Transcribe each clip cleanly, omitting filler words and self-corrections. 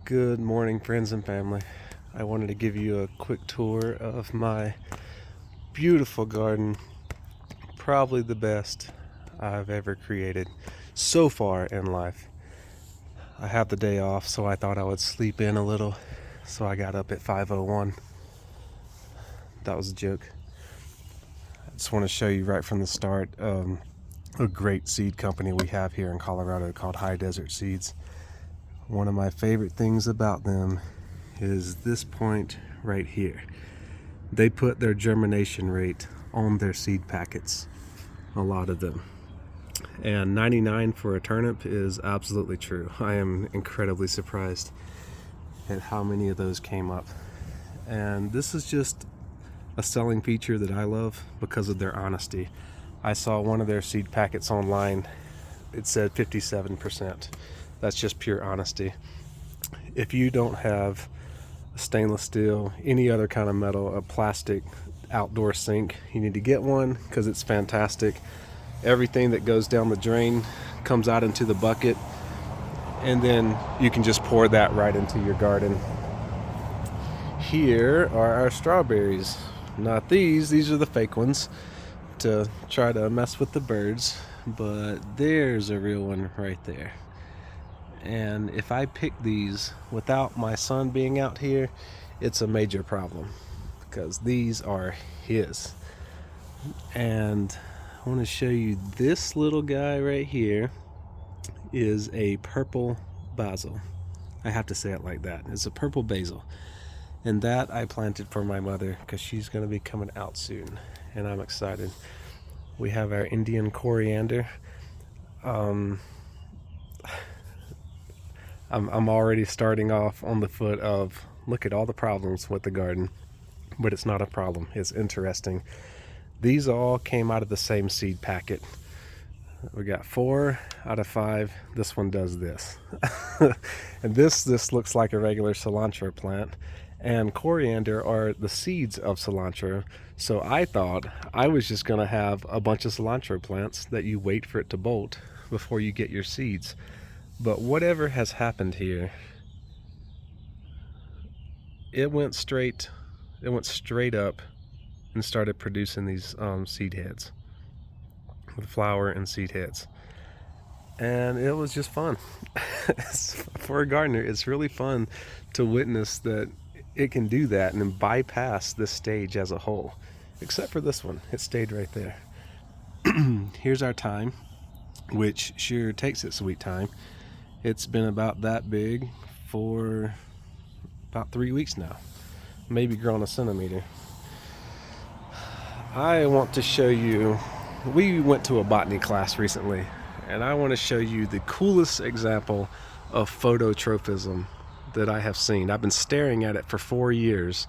Good morning, friends and family. I wanted to give you a quick tour of my beautiful garden. Probably the best I've ever created so far in life. I have the day off, so I thought I would sleep in a little. So I got up at 5:01. That was a joke. I just want to show you right from the start a great seed company we have here in Colorado called High Desert Seeds. One of my favorite things about them is this point right here. They put their germination rate on their seed packets, a lot of them. And 99 for a turnip is absolutely true. I am incredibly surprised at how many of those came up. And this is just a selling feature that I love because of their honesty. I saw one of their seed packets online. It said 57%. That's just pure honesty. If you don't have a stainless steel, any other kind of metal, a plastic outdoor sink, you need to get one because it's fantastic. Everything that goes down the drain comes out into the bucket, and then you can just pour that right into your garden. Here are our strawberries. Not these are the fake ones to try to mess with the birds, but there's a real one right there. And if I pick these without my son being out here, it's a major problem because these are his. And I want to show you this little guy right here is a purple basil. I have to say it like that. It's a purple basil. And that I planted for my mother because she's going to be coming out soon. And I'm excited. We have our Indian coriander. I'm already starting off on the foot of look at all the problems with the garden, but it's not a problem. It's interesting. These all came out of the same seed packet. We got 4 out of 5. This one does this. And this looks like a regular cilantro plant, and coriander are the seeds of cilantro. So I thought I was just going to have a bunch of cilantro plants that you wait for it to bolt before you get your seeds. But whatever has happened here, it went straight up and started producing these seed heads with flower and seed heads. And it was just fun. For a gardener, it's really fun to witness that it can do that and then bypass this stage as a whole. Except for this one, it stayed right there. Here's our thyme, which sure takes its sweet time. It's been about that big for about 3 weeks now, maybe grown a centimeter. I want to show you, we went to a botany class recently, and I want to show you the coolest example of phototropism that I have seen. I've been staring at it for 4 years,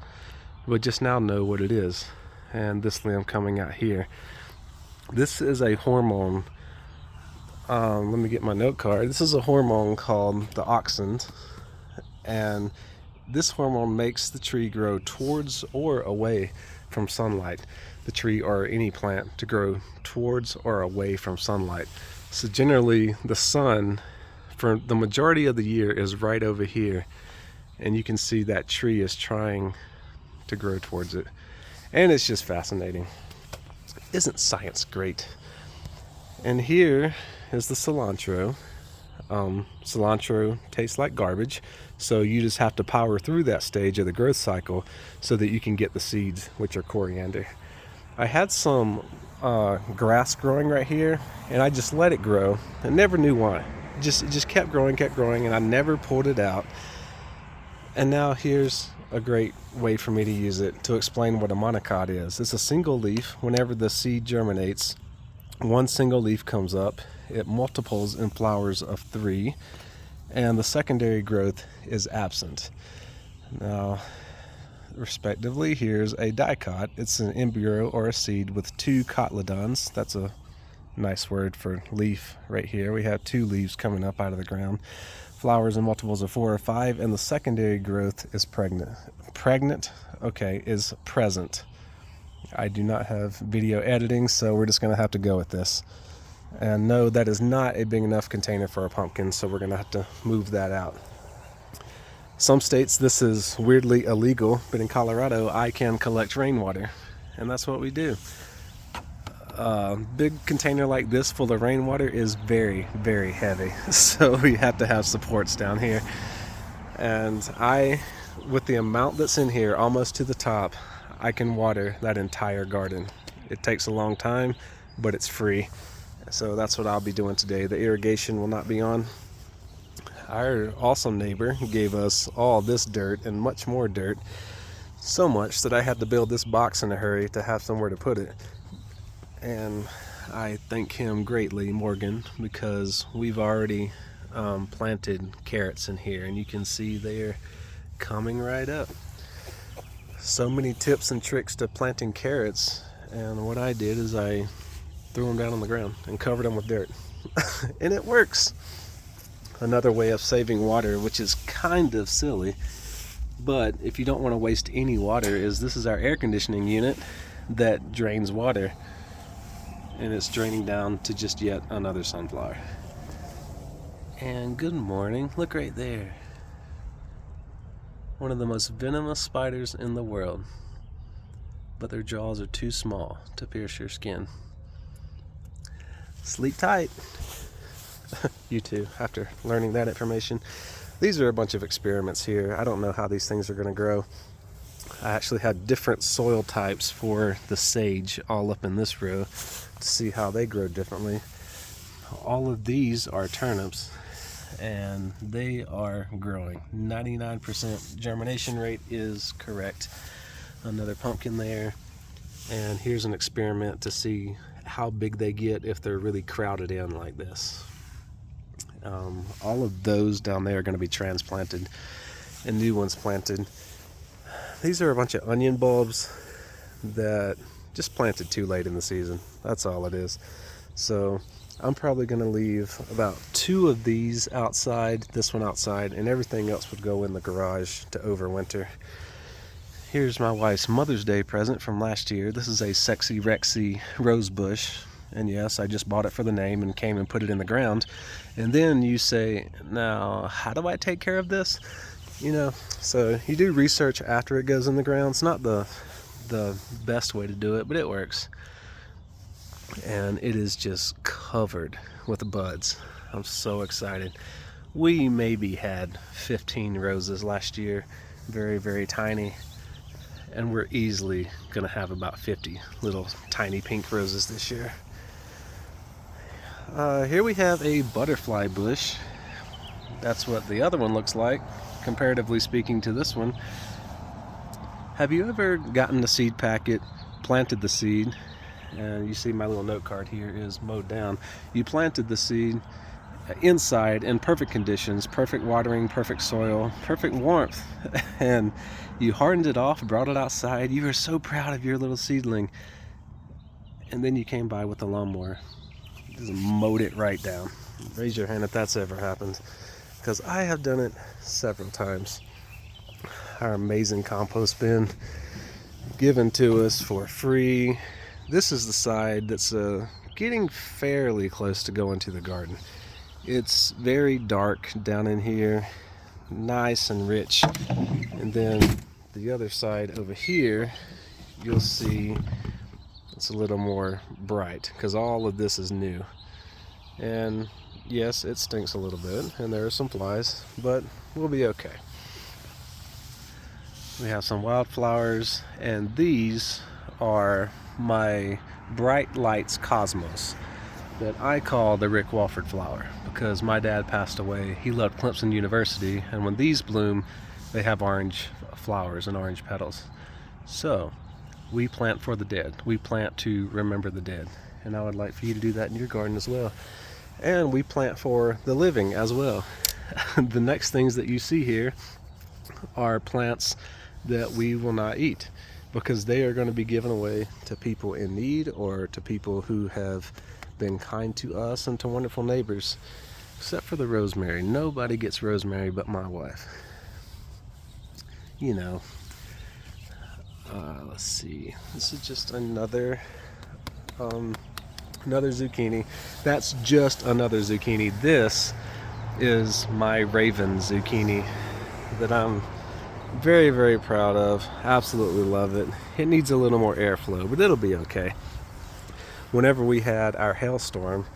but just now know what it is. And this limb coming out here, this is a hormone. Let me get my note card. This is a hormone called the auxin, and this hormone makes the tree grow towards or away from sunlight. The tree or any plant to grow towards or away from sunlight. So generally the sun for the majority of the year is right over here, and you can see that tree is trying to grow towards it. And it's just fascinating. Isn't science great? And here is the cilantro. Cilantro tastes like garbage, so you just have to power through that stage of the growth cycle so that you can get the seeds, which are coriander. I had some grass growing right here, and I just let it grow. I never knew why. It just kept growing, and I never pulled it out. And now here's a great way for me to use it to explain what a monocot is. It's a single leaf. Whenever the seed germinates, one single leaf comes up. It multiples in flowers of 3, and the secondary growth is absent. Now, respectively, here's a dicot. It's an embryo or a seed with 2 cotyledons. That's a nice word for leaf right here. We have 2 leaves coming up out of the ground. Flowers in multiples of 4 or 5, and the secondary growth is is present. I do not have video editing, so we're just going to have to go with this. And no, that is not a big enough container for a pumpkin, so we're going to have to move that out. Some states this is weirdly illegal, but in Colorado I can collect rainwater, and that's what we do. A big container like this full of rainwater is very, very heavy, so we have to have supports down here. And with the amount that's in here, almost to the top, I can water that entire garden. It takes a long time, but it's free. So that's what I'll be doing today. The irrigation will not be on. Our awesome neighbor gave us all this dirt and much more dirt, so much that I had to build this box in a hurry to have somewhere to put it. And I thank him greatly, Morgan, because we've already planted carrots in here, and you can see they're coming right up. So many tips and tricks to planting carrots, and what I did is I threw them down on the ground and covered them with dirt. And it works. Another way of saving water, which is kind of silly, but if you don't want to waste any water, is this is our air conditioning unit that drains water, and it's draining down to just yet another sunflower. And good morning, look right there. One of the most venomous spiders in the world, but their jaws are too small to pierce your skin. Sleep tight. You too, after learning that information. These are a bunch of experiments here. I don't know how these things are going to grow. I actually had different soil types for the sage all up in this row to see how they grow differently. All of these are turnips, and they are growing. 99% germination rate is correct. Another pumpkin there, and here's an experiment to see how big they get if they're really crowded in like this. All of those down there are going to be transplanted and new ones planted. These are a bunch of onion bulbs that just planted too late in the season. That's all it is. So I'm probably going to leave about 2 of these outside, this one outside, and everything else would go in the garage to overwinter. Here's my wife's Mother's Day present from last year. This is a Sexy Rexy rose bush. And yes, I just bought it for the name and came and put it in the ground. And then you say, now, how do I take care of this? You know, so you do research after it goes in the ground. It's not the best way to do it, but it works. And it is just covered with buds. I'm so excited. We maybe had 15 roses last year, very, very tiny. And we're easily going to have about 50 little tiny pink roses this year. Here we have a butterfly bush. That's what the other one looks like, comparatively speaking to this one. Have you ever gotten a seed packet, planted the seed, and you see my little note card here is mowed down. You planted the seed inside in perfect conditions, perfect watering, perfect soil, perfect warmth, and you hardened it off, brought it outside. You were so proud of your little seedling, and then you came by with a lawnmower, just mowed it right down. Raise your hand if that's ever happened, because I have done it several times. Our amazing compost bin given to us for free. This is the side that's getting fairly close to going to the garden. It's very dark down in here, nice and rich. And then the other side over here, you'll see it's a little more bright because all of this is new. And yes, it stinks a little bit and there are some flies, but we'll be okay. We have some wildflowers, and these are my Bright Lights Cosmos that I call the Rick Walford flower because my dad passed away. He loved Clemson University, and when these bloom, they have orange flowers and orange petals. So we plant for the dead. We plant to remember the dead, and I would like for you to do that in your garden as well. And we plant for the living as well. The next things that you see here are plants that we will not eat because they are going to be given away to people in need or to people who have been kind to us and to wonderful neighbors, except for the rosemary. Nobody gets rosemary but my wife. You know, let's see, this is just another zucchini. That's just another zucchini. This is my raven zucchini that I'm very, very proud of. Absolutely love it. It needs a little more airflow, but it'll be okay. Whenever we had our hailstorm,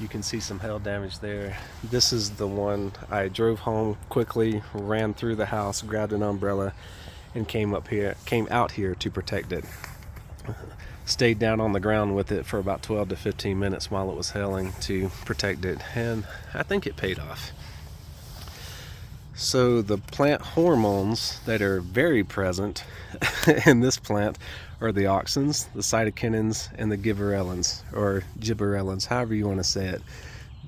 you can see some hail damage there. This is the one I drove home quickly, ran through the house, grabbed an umbrella, and came out here to protect it. Stayed down on the ground with it for about 12 to 15 minutes while it was hailing to protect it, and I think it paid off. So the plant hormones that are very present in this plant are the auxins, the cytokinins, and the gibberellins, or gibberellins, however you want to say it.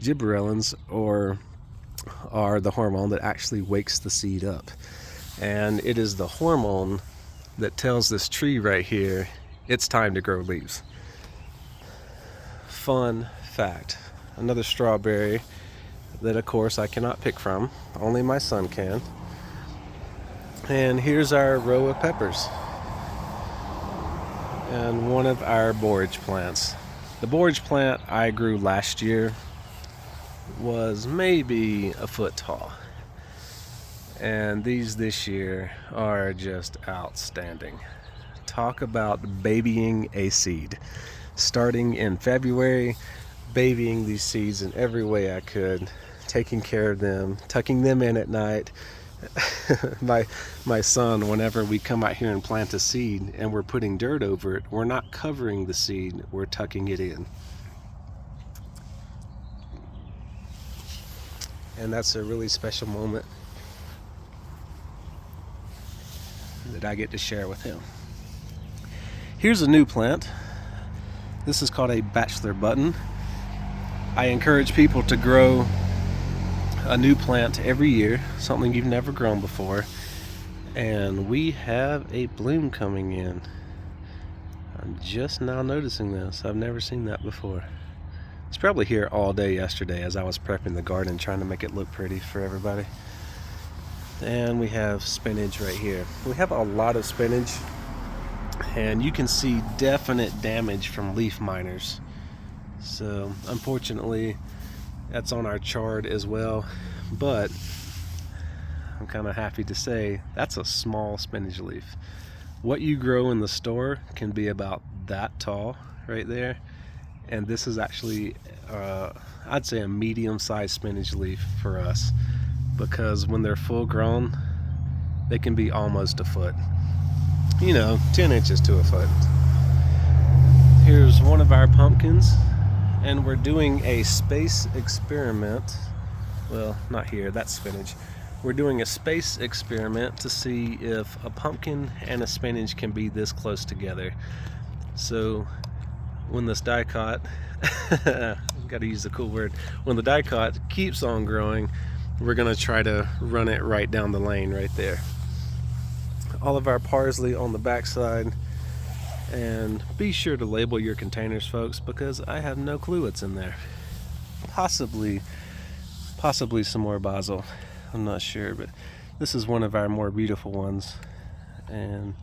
Gibberellins are the hormone that actually wakes the seed up. And it is the hormone that tells this tree right here, it's time to grow leaves. Fun fact, another strawberry that of course I cannot pick from, only my son can. And here's our row of peppers and one of our borage plants. The borage plant I grew last year was maybe a foot tall, and these this year are just outstanding. Talk about babying a seed. Starting in February, babying these seeds in every way I could, taking care of them, tucking them in at night. My son, whenever we come out here and plant a seed and we're putting dirt over it, we're not covering the seed, we're tucking it in. And that's a really special moment that I get to share with him. Here's a new plant. This is called a bachelor button. I encourage people to grow a new plant every year, something you've never grown before, and we have a bloom coming in. I'm just now noticing this. I've never seen that before. It's probably here all day yesterday as I was prepping the garden, trying to make it look pretty for everybody. And we have spinach right here. We have a lot of spinach, and you can see definite damage from leaf miners. So unfortunately that's on our chart as well, but I'm kind of happy to say that's a small spinach leaf. What you grow in the store can be about that tall right there, and this is actually I'd say a medium-sized spinach leaf for us, because when they're full grown they can be almost a foot, 10 inches to a foot. Here's one of our pumpkins, and we're doing a space experiment. Well, not here, that's spinach. We're doing a space experiment to see if a pumpkin and a spinach can be this close together. So when this dicot, gotta use the cool word, when the dicot keeps on growing, we're gonna try to run it right down the lane right there. All of our parsley on the backside. And be sure to label your containers, folks, because I have no clue what's in there. Possibly some more basil. I'm not sure, but this is one of our more beautiful ones, and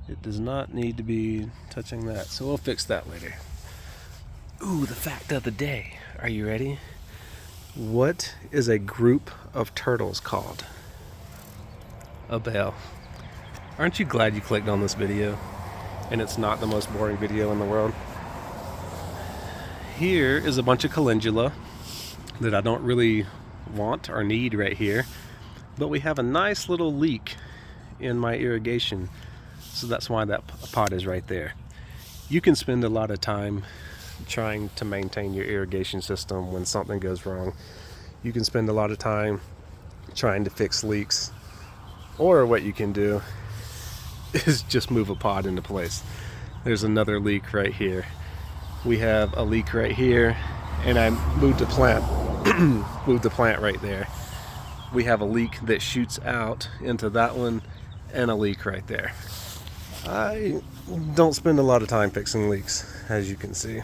it does not need to be touching that, so we'll fix that later. Ooh, the fact of the day. Are you ready? What is a group of turtles called? A bell. Aren't you glad you clicked on this video? And it's not the most boring video in the world. Here is a bunch of calendula that I don't really want or need right here, but we have a nice little leak in my irrigation, so that's why that pot is right there. You can spend a lot of time trying to maintain your irrigation system when something goes wrong. You can spend a lot of time trying to fix leaks, or what you can do is just move a pod into place. There's another leak right here. We have a leak right here, and I moved the plant right there. We have a leak that shoots out into that one, and a leak right there. I don't spend a lot of time fixing leaks, as you can see.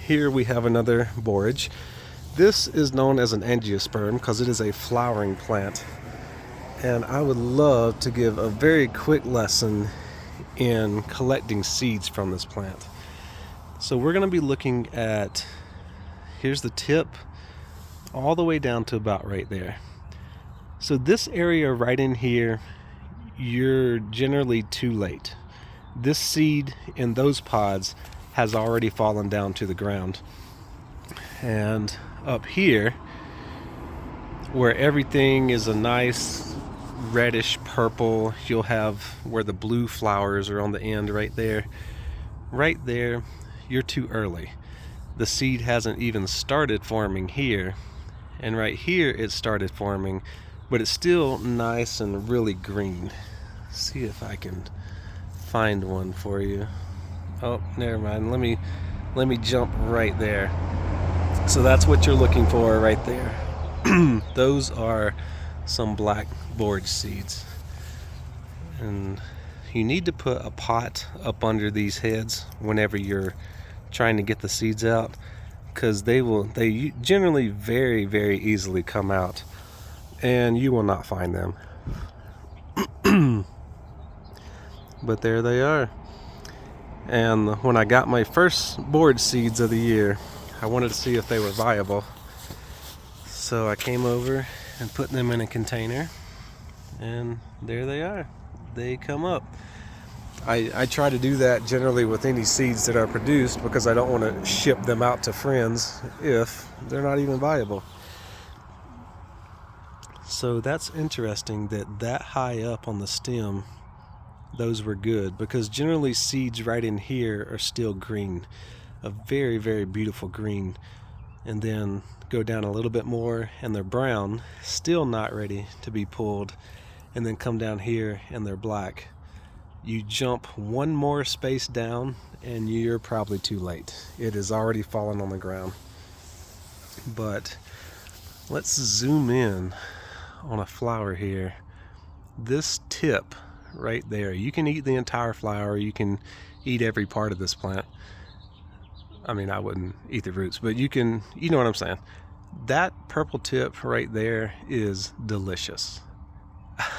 Here we have another borage. This is known as an angiosperm because it is a flowering plant. And I would love to give a very quick lesson in collecting seeds from this plant. So we're going to be looking at, here's the tip, all the way down to about right there. So this area right in here, you're generally too late. This seed in those pods has already fallen down to the ground. And up here, where everything is a nice reddish purple, you'll have where the blue flowers are on the end right there. Right there, you're too early. The seed hasn't even started forming here. And right here it started forming, but it's still nice and really green. See if I can find one for you. Oh, never mind. Let me jump right there. So that's what you're looking for right there. Those are some black borage seeds. And you need to put a pot up under these heads whenever you're trying to get the seeds out, because they generally very easily come out and you will not find them. But there they are. And when I got my first borage seeds of the year, I wanted to see if they were viable. So I came over and put them in a container, and there they are. They come up. I try to do that generally with any seeds that are produced, because I don't want to ship them out to friends if they're not even viable. So that's interesting that high up on the stem, those were good, because generally seeds right in here are still green, a very beautiful green, and then go down a little bit more and they're brown, still not ready to be pulled, and then come down here and they're black. You jump one more space down and you're probably too late. It has already fallen on the ground. But let's zoom in on a flower here. This tip right there, you can eat the entire flower, you can eat every part of this plant. I mean, I wouldn't eat the roots, but you know what I'm saying. That purple tip right there is delicious.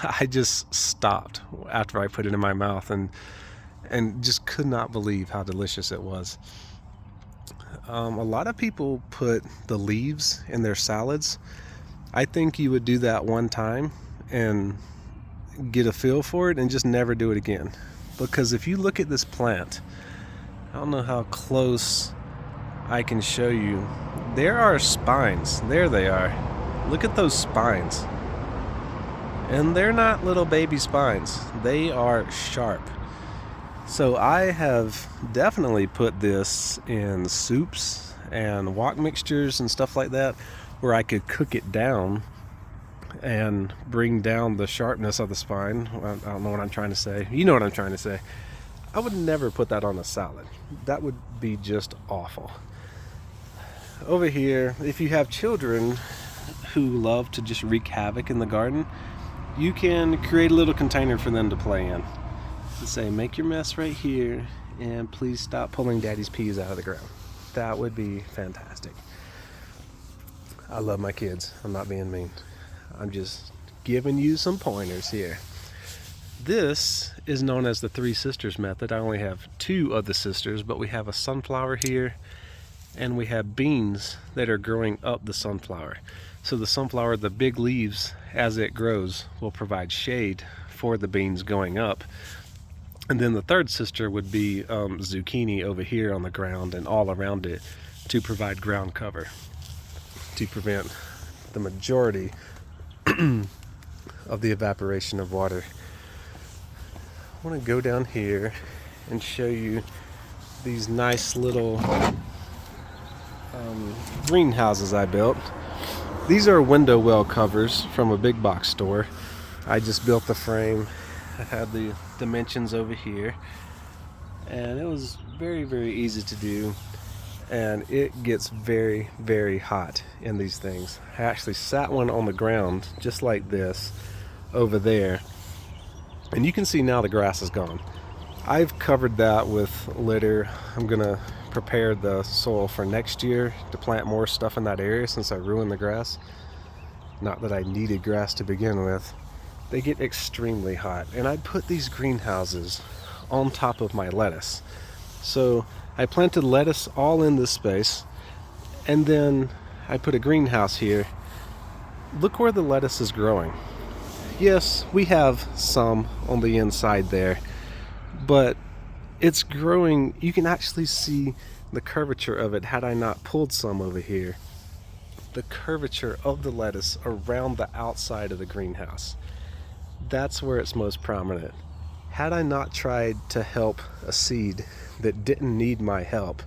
I just stopped after I put it in my mouth and just could not believe how delicious it was. A lot of people put the leaves in their salads. I think you would do that one time and get a feel for it and just never do it again. Because if you look at this plant, I don't know how close I can show you. There are spines. There they are. Look at those spines. And they're not little baby spines. They are sharp. So I have definitely put this in soups and wok mixtures and stuff like that, where I could cook it down and bring down the sharpness of the spine. I don't know what I'm trying to say. You know what I'm trying to say. I would never put that on a salad. That would be just awful. Over here, if you have children who love to just wreak havoc in the garden, you can create a little container for them to play in. And say, make your mess right here, and please stop pulling daddy's peas out of the ground. That would be fantastic. I love my kids. I'm not being mean. I'm just giving you some pointers here. This is known as the Three Sisters method. I only have two of the sisters, but we have a sunflower here, and we have beans that are growing up the sunflower. So the sunflower, the big leaves, as it grows, will provide shade for the beans going up. And then the third sister would be zucchini over here on the ground and all around it to provide ground cover, to prevent the majority of the evaporation of water. I want to go down here and show you these nice little greenhouses I built. These are window well covers from a big box store. I just built the frame. I had the dimensions over here, and it was very easy to do, and it gets very hot in these things. I actually sat one on the ground just like this over there, and you can see now the grass is gone. I've covered that with litter. I'm gonna prepare the soil for next year to plant more stuff in that area since I ruined the grass. Not that I needed grass to begin with. They get extremely hot, and I put these greenhouses on top of my lettuce. So I planted lettuce all in this space, and then I put a greenhouse here. Look where the lettuce is growing. Yes, we have some on the inside there, but it's growing. You can actually see the curvature of it had I not pulled some over here. The curvature of the lettuce around the outside of the greenhouse. That's where it's most prominent. Had I not tried to help a seed that didn't need my help,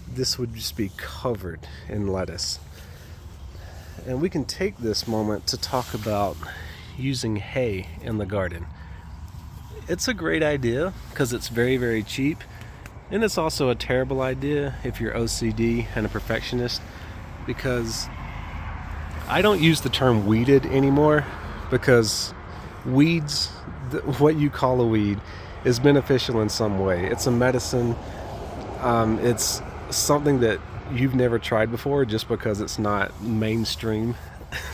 this would just be covered in lettuce. And we can take this moment to talk about using hay in the garden. It's a great idea because it's very, very cheap, and it's also a terrible idea if you're OCD and a perfectionist, because I don't use the term weeded anymore, because weeds, what you call a weed, is beneficial in some way. It's a medicine. It's something that you've never tried before. Just because it's not mainstream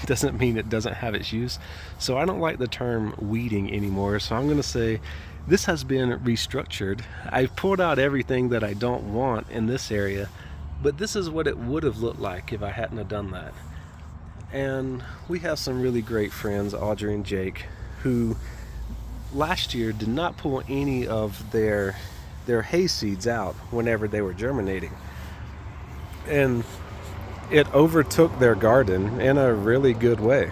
doesn't mean it doesn't have its use. So I don't like the term weeding anymore. So I'm going to say this has been restructured. I've pulled out everything that I don't want in this area, but this is what it would have looked like if I hadn't have done that. And we have some really great friends, Audrey and Jake, who last year did not pull any of their hay seeds out whenever they were germinating. And it overtook their garden in a really good way.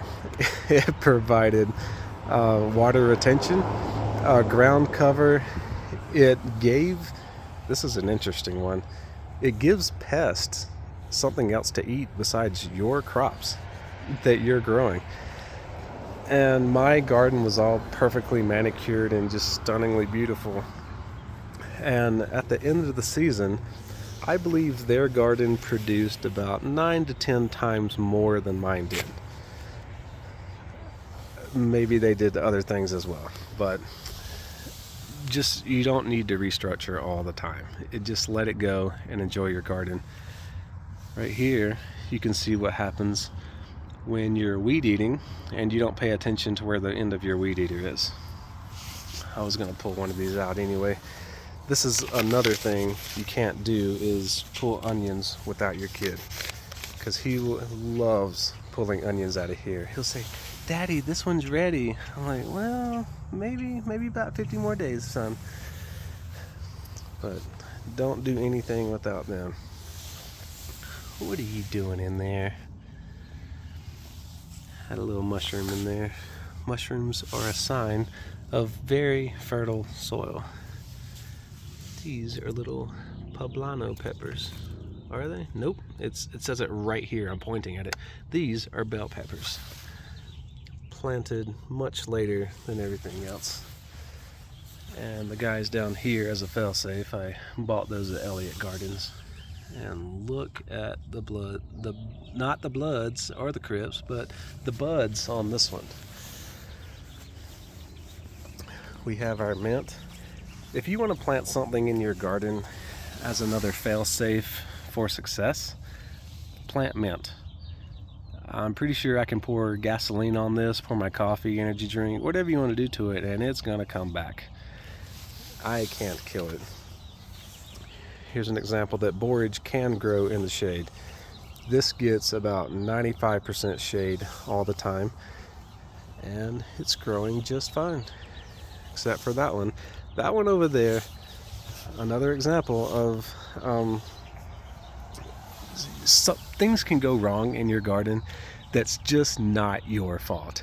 It provided water retention, ground cover. It gave, this is an interesting one, it gives pests something else to eat besides your crops that you're growing. And my garden was all perfectly manicured and just stunningly beautiful. And at the end of the season, I believe their garden produced about 9 to 10 times more than mine did. Maybe they did other things as well, but just, you don't need to restructure all the time. Just let it go and enjoy your garden. Right here, you can see what happens when you're weed eating and you don't pay attention to where the end of your weed eater is. I was going to pull one of these out anyway. This is another thing you can't do, is pull onions without your kid, because he loves pulling onions out of here. He'll say, "Daddy, this one's ready." I'm like, "Well, maybe about 50 more days, son." But don't do anything without them. What are you doing in there? Had a little mushroom in there. Mushrooms are a sign of very fertile soil. These are little poblano peppers. Are they? Nope. It says it right here. I'm pointing at it. These are bell peppers. Planted much later than everything else. And the guys down here, as a failsafe, I bought those at Elliott Gardens. And look at the blood, not the bloods or the crypts, but the buds on this one. We have our mint. If you want to plant something in your garden as another fail-safe for success, plant mint. I'm pretty sure I can pour gasoline on this, pour my coffee, energy drink, whatever you want to do to it, and it's gonna come back. I can't kill it. Here's an example that borage can grow in the shade. This gets about 95% shade all the time, and it's growing just fine, except for that one. That one over there, another example of things can go wrong in your garden that's just not your fault.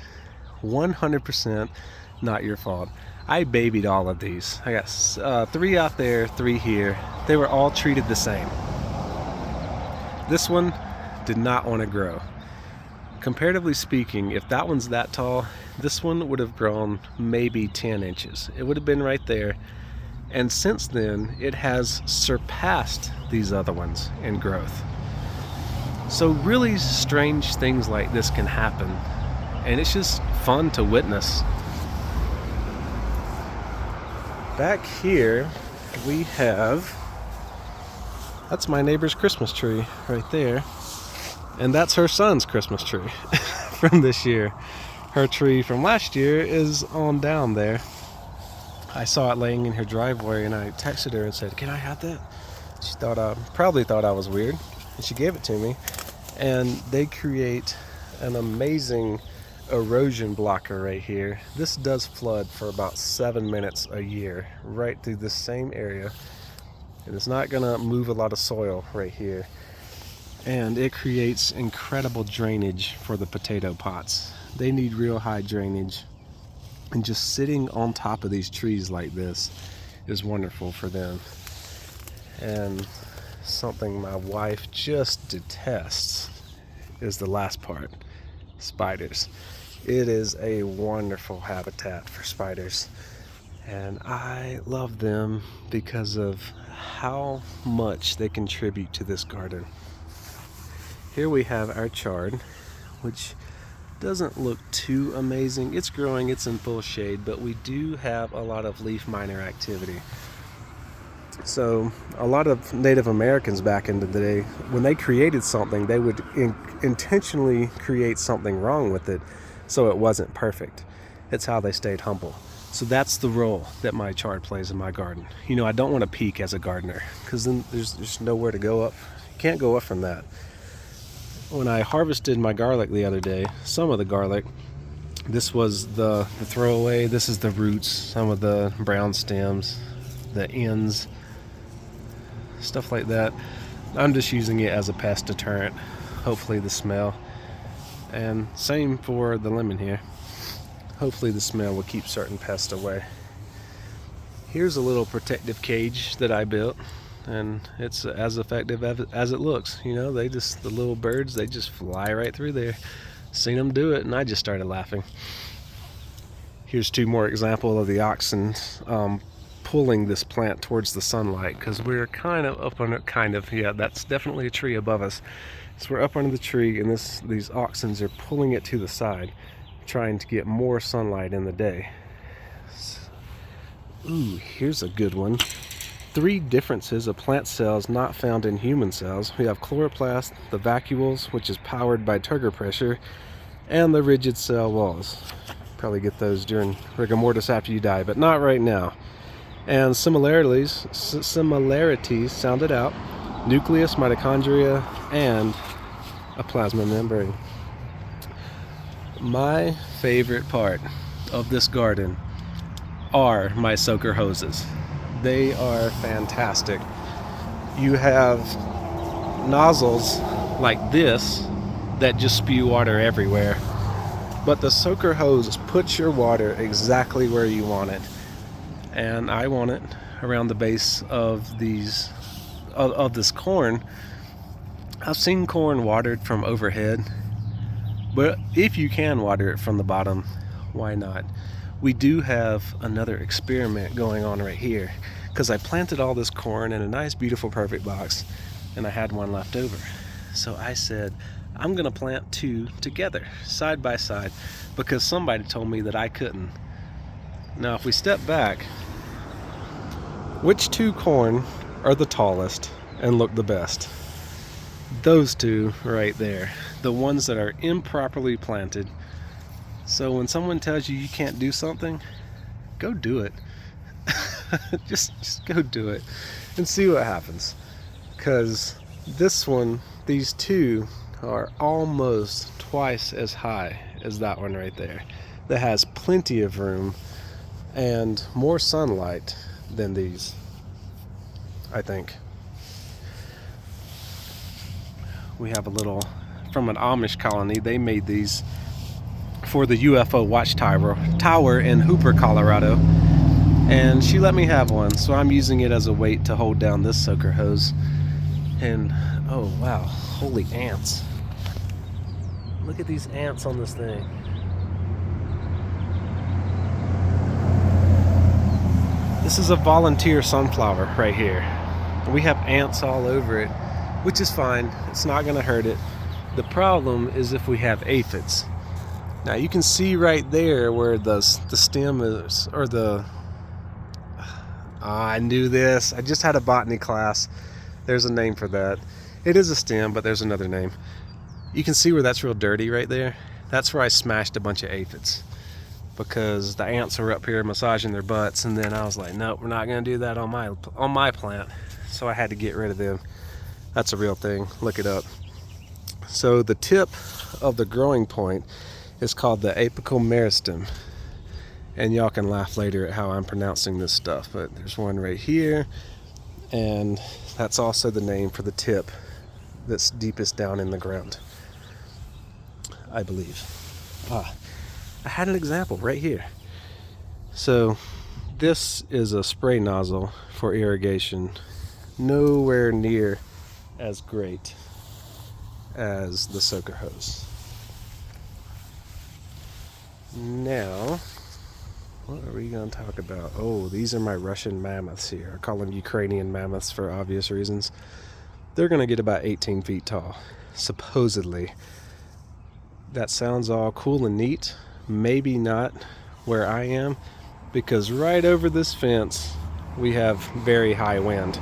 100% not your fault. I babied all of these. I got 3 out there, 3 here. They were all treated the same. This one did not want to grow. Comparatively speaking, if that one's that tall, this one would have grown maybe 10 inches. It would have been right there. And since then, it has surpassed these other ones in growth. So really strange things like this can happen, and it's just fun to witness. Back here we have, that's my neighbor's Christmas tree right there, and that's her son's Christmas tree from this year. Her tree from last year is on down there. I saw it laying in her driveway and I texted her and said, "Can I have that?" She probably thought I was weird, and she gave it to me. And they create an amazing erosion blocker right here. This does flood for about 7 minutes a year right through this same area, and it's not gonna move a lot of soil right here, and it creates incredible drainage for the potato pots. They need real high drainage, and just sitting on top of these trees like this is wonderful for them. And something my wife just detests is the last part: spiders. It is a wonderful habitat for spiders, and I love them because of how much they contribute to this garden. Here we have our chard, which doesn't look too amazing. It's growing, it's in full shade, but we do have a lot of leaf miner activity. So a lot of Native Americans back in the day, when they created something, they would intentionally create something wrong with it so it wasn't perfect. It's how they stayed humble. So that's the role that my chard plays in my garden. You know, I don't want to peak as a gardener, because then there's nowhere to go up. You can't go up from that. When I harvested my garlic the other day, some of the garlic, this was the throwaway, this is the roots, some of the brown stems, the ends, stuff like that. I'm just using it as a pest deterrent, hopefully the smell. And same for the lemon here. Hopefully the smell will keep certain pests away. Here's a little protective cage that I built, and it's as effective as it looks. You know, the little birds, they just fly right through there. Seen them do it, and I just started laughing. Here's two more examples of the oxen pulling this plant towards the sunlight, because we're kind of up on it. Yeah, that's definitely a tree above us. So we're up under the tree, and these oxen are pulling it to the side, trying to get more sunlight in the day. Ooh, here's a good one. 3 differences of plant cells not found in human cells. We have chloroplast, the vacuoles, which is powered by turgor pressure, and the rigid cell walls. Probably get those during rigor mortis after you die, but not right now. And similarities, sound it out: nucleus, mitochondria, and a plasma membrane. My favorite part of this garden are my soaker hoses. They are fantastic. You have nozzles like this that just spew water everywhere, but the soaker hose puts your water exactly where you want it. And I want it around the base of this corn. I've seen corn watered from overhead, but if you can water it from the bottom, why not? We do have another experiment going on right here, because I planted all this corn in a nice, beautiful, perfect box, and I had one left over. So I said, I'm gonna plant 2 together, side by side, because somebody told me that I couldn't. Now, if we step back, which 2 corn are the tallest and look the best? Those 2 right there, the ones that are improperly planted. So when someone tells you you can't do something, go do it. just go do it and see what happens. Because these 2 are almost twice as high as that one right there, that has plenty of room and more sunlight than these, I think. We have a little from an Amish colony. They made these for the UFO watchtower in Hooper, Colorado, and she let me have one, so I'm using it as a weight to hold down this soaker hose. And oh wow, holy ants. Look at these ants on this thing. This is a volunteer sunflower right here. We have ants all over it, which is fine. It's not going to hurt it. The problem is if we have aphids. Now you can see right there where the stem is, or the... I knew this. I just had a botany class. There's a name for that. It is a stem, but there's another name. You can see where that's real dirty right there. That's where I smashed a bunch of aphids, because the ants were up here massaging their butts, and then I was like, nope, we're not going to do that on my plant. So I had to get rid of them. That's a real thing. Look it up. So the tip of the growing point It's called the apical meristem. And y'all can laugh later at how I'm pronouncing this stuff, but there's one right here, and that's also the name for the tip that's deepest down in the ground, I believe. I had an example right here. So this is a spray nozzle for irrigation, nowhere near as great as the soaker hose. Now, what are we going to talk about? Oh, these are my Russian mammoths here. I call them Ukrainian mammoths for obvious reasons. They're going to get about 18 feet tall, supposedly. That sounds all cool and neat. Maybe not where I am, because right over this fence we have very high wind.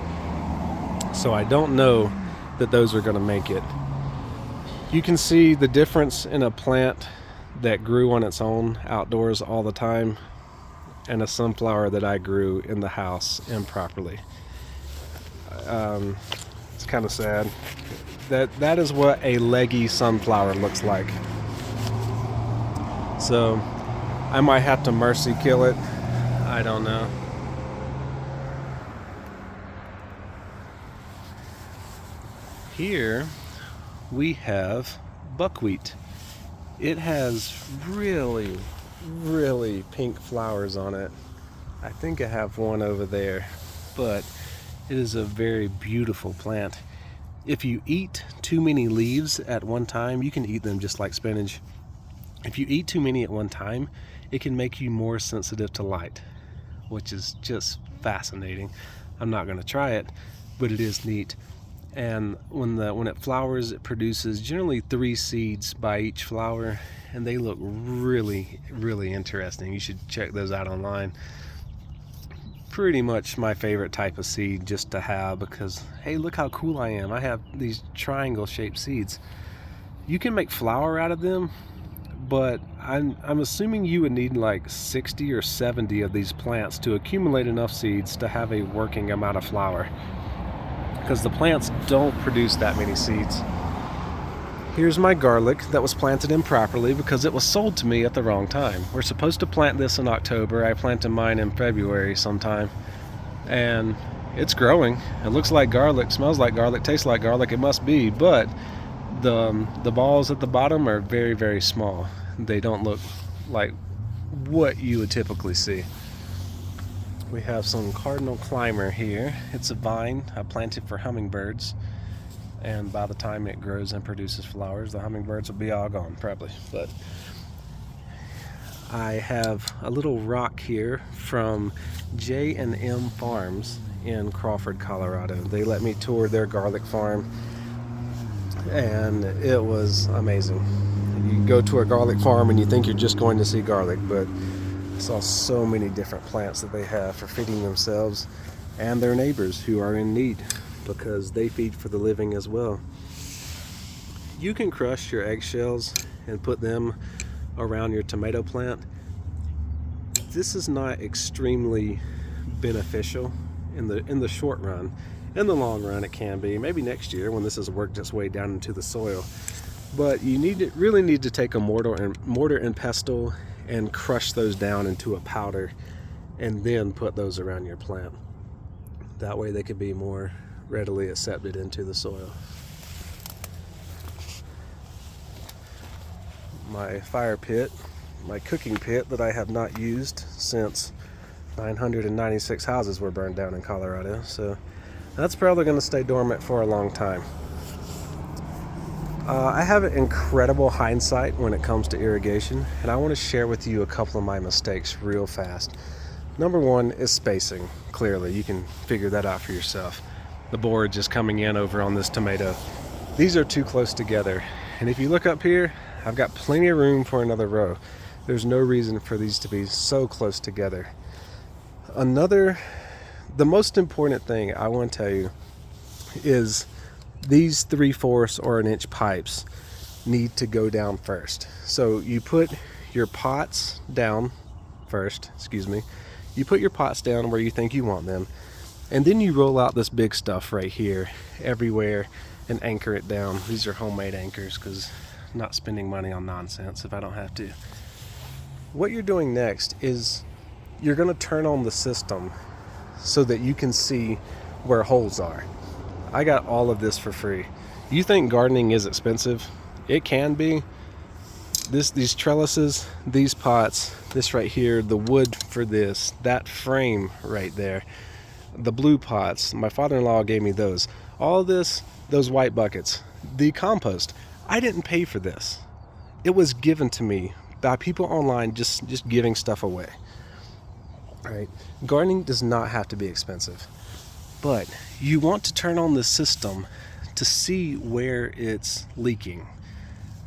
So I don't know that those are going to make it. You can see the difference in a plant that grew on its own outdoors all the time and a sunflower that I grew in the house improperly. It's kind of sad. That is what a leggy sunflower looks like. So I might have to mercy kill it. I don't know. Here we have buckwheat. It has really, really pink flowers on it. I think I have one over there, but it is a very beautiful plant. If you eat too many leaves at one time, you can eat them just like spinach. If you eat too many at one time, it can make you more sensitive to light, which is just fascinating. I'm not going to try it, but it is neat. And when it flowers, it produces generally 3 seeds by each flower, and they look really, really interesting. You should check those out online. Pretty much my favorite type of seed just to have, because hey, look how cool I am. I have these triangle shaped seeds. You can make flour out of them, but I'm assuming you would need like 60 or 70 of these plants to accumulate enough seeds to have a working amount of flour, because the plants don't produce that many seeds. Here's my garlic that was planted improperly because it was sold to me at the wrong time. We're supposed to plant this in October. I planted mine in February sometime, and it's growing. It looks like garlic, smells like garlic, tastes like garlic. It must be, but the balls at the bottom are very, very small. They don't look like what you would typically see. We have some cardinal climber here. It's a vine I planted for hummingbirds, and by the time it grows and produces flowers, the hummingbirds will be all gone probably. But I have a little rock here from J&M Farms in Crawford, Colorado. They let me tour their garlic farm, and it was amazing. You go to a garlic farm and you think you're just going to see garlic, but I saw so many different plants that they have for feeding themselves and their neighbors who are in need, because they feed for the living as well. You can crush your eggshells and put them around your tomato plant. This is not extremely beneficial in the short run. In the long run it can be, maybe next year when this has worked its way down into the soil. But you really need to take a mortar and pestle and crush those down into a powder, and then put those around your plant. That way they could be more readily accepted into the soil. My fire pit, my cooking pit that I have not used since 996 houses were burned down in Colorado, so that's probably going to stay dormant for a long time. I have an incredible hindsight when it comes to irrigation, and I want to share with you a couple of my mistakes real fast. Number one is spacing. Clearly, you can figure that out for yourself. The board just coming in over on this tomato. These are too close together, and if you look up here, I've got plenty of room for another row. There's no reason for these to be so close together. The most important thing I want to tell you is these 3/4 or an inch pipes need to go down first. So you put your pots down first, You put your pots down where you think you want them, and then you roll out this big stuff right here everywhere and anchor it down. These are homemade anchors because not spending money on nonsense if I don't have to. What you're doing next is you're going to turn on the system so that you can see where holes are. I got all of this for free. You think gardening is expensive? It can be. These trellises, these pots, this right here, the wood for this, that frame right there, the blue pots, my father-in-law gave me those. All this, those white buckets, the compost, I didn't pay for this. It was given to me by people online, just giving stuff away. Right? Gardening does not have to be expensive, but you want to turn on the system to see where it's leaking.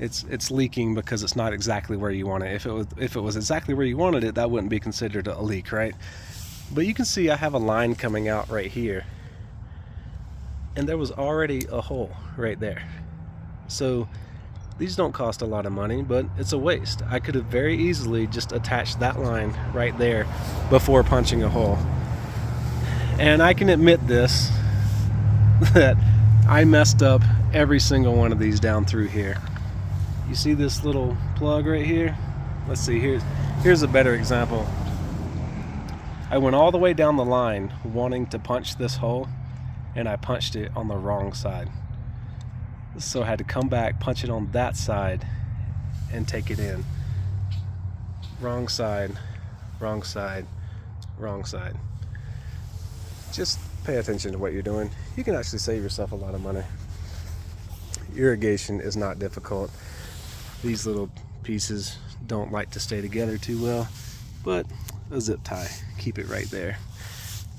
It's leaking because it's not exactly where you want it. If it was exactly where you wanted it, that wouldn't be considered a leak, right? But you can see I have a line coming out right here, and there was already a hole right there. So these don't cost a lot of money, but it's a waste. I could have very easily just attached that line right there before punching a hole. And I can admit this, that I messed up every single one of these down through here. You see this little plug right here? Let's see, here's a better example. I went all the way down the line wanting to punch this hole, and I punched it on the wrong side. So I had to come back, punch it on that side, and take it in. Wrong side, wrong side, wrong side. Just pay attention to what you're doing. You can actually save yourself a lot of money. Irrigation is not difficult. These little pieces don't like to stay together too well, but a zip tie, keep it right there.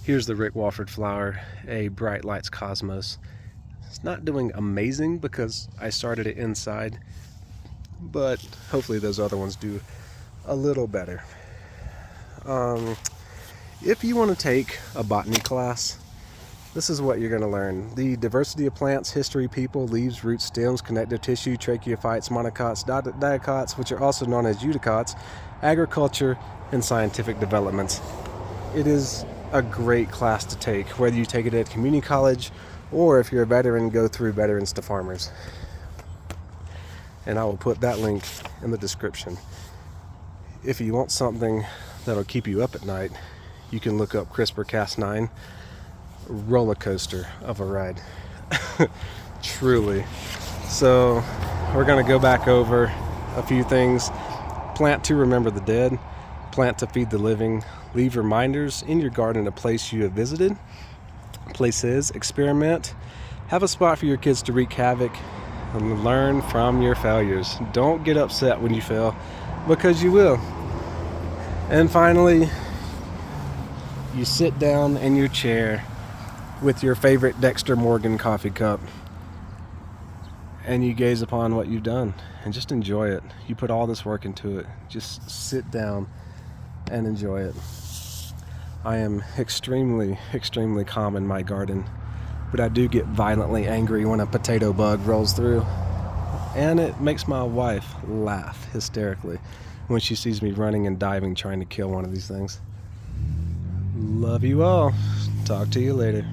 Here's the Rick Walford flower, a Bright Lights Cosmos. It's not doing amazing because I started it inside, but hopefully those other ones do a little better. If you want to take a botany class, this is what you're going to learn. The diversity of plants, history, people, leaves, roots, stems, connective tissue, tracheophytes, monocots, dicots, which are also known as eudicots, agriculture, and scientific developments. It is a great class to take, whether you take it at community college or if you're a veteran, go through Veterans to Farmers. And I will put that link in the description. If you want something that'll keep you up at night, you can look up CRISPR-Cas9. Roller coaster of a ride. Truly. So we're going to go back over a few things. Plant to remember the dead, plant to feed the living, leave reminders in your garden a place you have visited, places, experiment, have a spot for your kids to wreak havoc, and learn from your failures. Don't get upset when you fail, because you will. And finally, you sit down in your chair with your favorite Dexter Morgan coffee cup, and you gaze upon what you've done and just enjoy it. You put all this work into it. Just sit down and enjoy it. I am extremely calm in my garden, but I do get violently angry when a potato bug rolls through, and it makes my wife laugh hysterically when she sees me running and diving trying to kill one of these things. Love you all. Talk to you later.